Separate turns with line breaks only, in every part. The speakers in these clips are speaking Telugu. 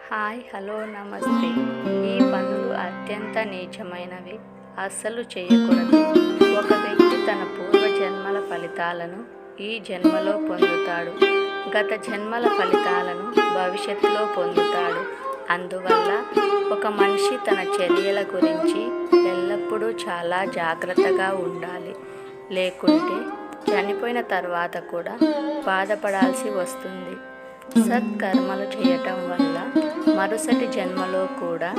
హాయ్ హలో నమస్తే. ఈ పనులు అత్యంత నీచమైనవి, అస్సలు చేయకూడదు. ఒక వ్యక్తి తన పూర్వజన్మల ఫలితాలను ఈ జన్మలో పొందుతాడు, గత జన్మల ఫలితాలను భవిష్యత్తులో పొందుతాడు. అందువల్ల ఒక మనిషి తన చర్యల గురించి ఎల్లప్పుడూ చాలా జాగ్రత్తగా ఉండాలి. లేకుంటే చనిపోయిన తర్వాత కూడా బాధపడాల్సి వస్తుంది. సత్కర్మలు చేయటం వల్ల మరుసటి జన్మలో కూడా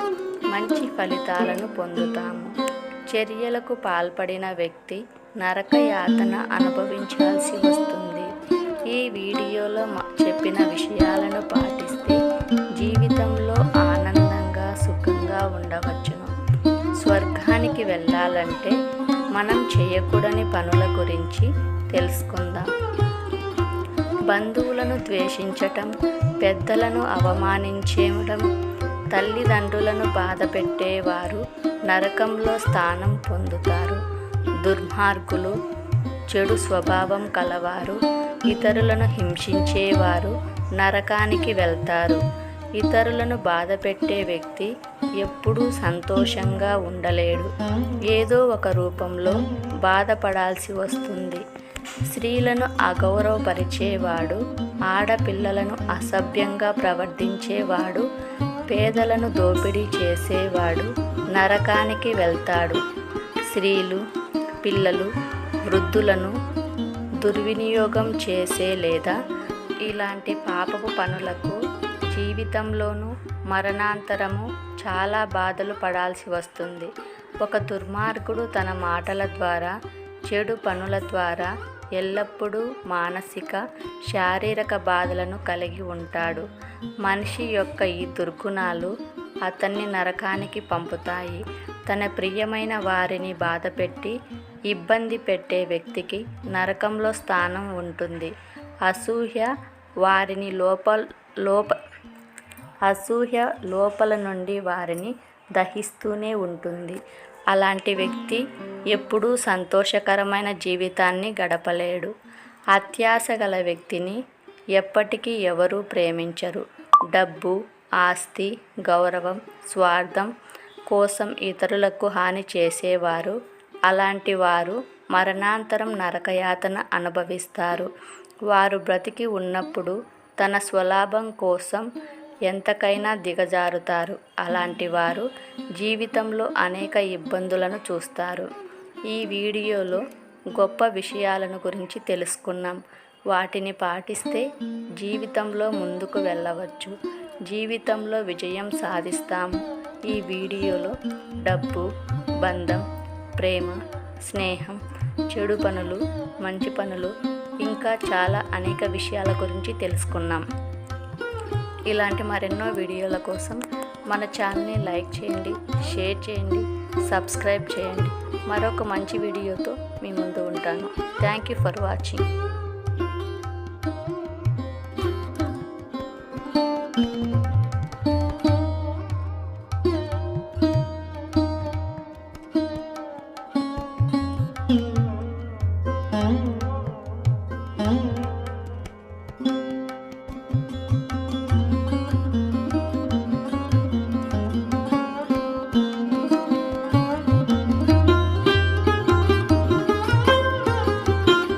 మంచి ఫలితాలను పొందుతాము. చర్యలకు పాల్పడిన వ్యక్తి నరక యాతన అనుభవించాల్సి వస్తుంది. ఈ వీడియోలో చెప్పిన విషయాలను పాటిస్తే జీవితంలో ఆనందంగా సుఖంగా ఉండవచ్చును. స్వర్గానికి వెళ్ళాలంటే మనం చేయకూడని పనుల గురించి తెలుసుకుందాం. బంధువులను ద్వేషించటం, పెద్దలను అవమానించడం, తల్లిదండ్రులను బాధ పెట్టేవారు నరకంలో స్థానం పొందుతారు. దుర్మార్గులు, చెడు స్వభావం కలవారు, ఇతరులను హింసించేవారు నరకానికి వెళ్తారు. ఇతరులను బాధ పెట్టే వ్యక్తి ఎప్పుడూ సంతోషంగా ఉండలేడు. ఏదో ఒక రూపంలో బాధపడాల్సి వస్తుంది. స్త్రీలను అగౌరవపరిచేవాడు, ఆడపిల్లలను అసభ్యంగా ప్రవర్తించేవాడు, పేదలను దోపిడీ చేసేవాడు నరకానికి వెళ్తాడు. స్త్రీలు, పిల్లలు, వృద్ధులను దుర్వినియోగం చేసే లేదా ఇలాంటి పాపపు పనులకు జీవితంలోనూ మరణాంతరము చాలా బాధలు పడాల్సి వస్తుంది. ఒక దుర్మార్గుడు తన మాటల ద్వారా, చెడు పనుల ద్వారా ఎల్లప్పుడూ మానసిక, శారీరక బాధలను కలిగి ఉంటాడు. మనిషి యొక్క ఈ దుర్గుణాలు అతన్ని నరకానికి పంపుతాయి. తన ప్రియమైన వారిని బాధపెట్టి ఇబ్బంది పెట్టే వ్యక్తికి నరకంలో స్థానం ఉంటుంది. అసూయ వారిని లోపల నుండి వారిని దహిస్తూనే ఉంటుంది. అలాంటి వ్యక్తి ఎప్పుడూ సంతోషకరమైన జీవితాన్ని గడపలేడు. అత్యాశ గల వ్యక్తిని ఎప్పటికీ ఎవరూ ప్రేమించరు. డబ్బు, ఆస్తి, గౌరవం, స్వార్థం కోసం ఇతరులకు హాని చేసేవారు, అలాంటి వారు మరణాంతరం నరకయాతన అనుభవిస్తారు. వారు బ్రతికి ఉన్నప్పుడు తన స్వలాభం కోసం ఎంతకైనా దిగజారుతారు. అలాంటి వారు జీవితంలో అనేక ఇబ్బందులను చూస్తారు. ఈ వీడియోలో గొప్ప విషయాలను గురించి తెలుసుకున్నాం. వాటిని పాటిస్తే జీవితంలో ముందుకు వెళ్ళవచ్చు. జీవితంలో విజయం సాధిస్తాము. ఈ వీడియోలో డబ్బు, బంధం, ప్రేమ, స్నేహం, చెడు పనులు, మంచి పనులు, ఇంకా చాలా అనేక విషయాల గురించి తెలుసుకున్నాం. ఇలాంటి మరెన్నో వీడియోల కోసం మన ఛానల్ని లైక్ చేయండి, షేర్ చేయండి, సబ్స్క్రైబ్ చేయండి. మరొక మంచి వీడియోతో మీ ముందు ఉంటాను. Thank you for watching.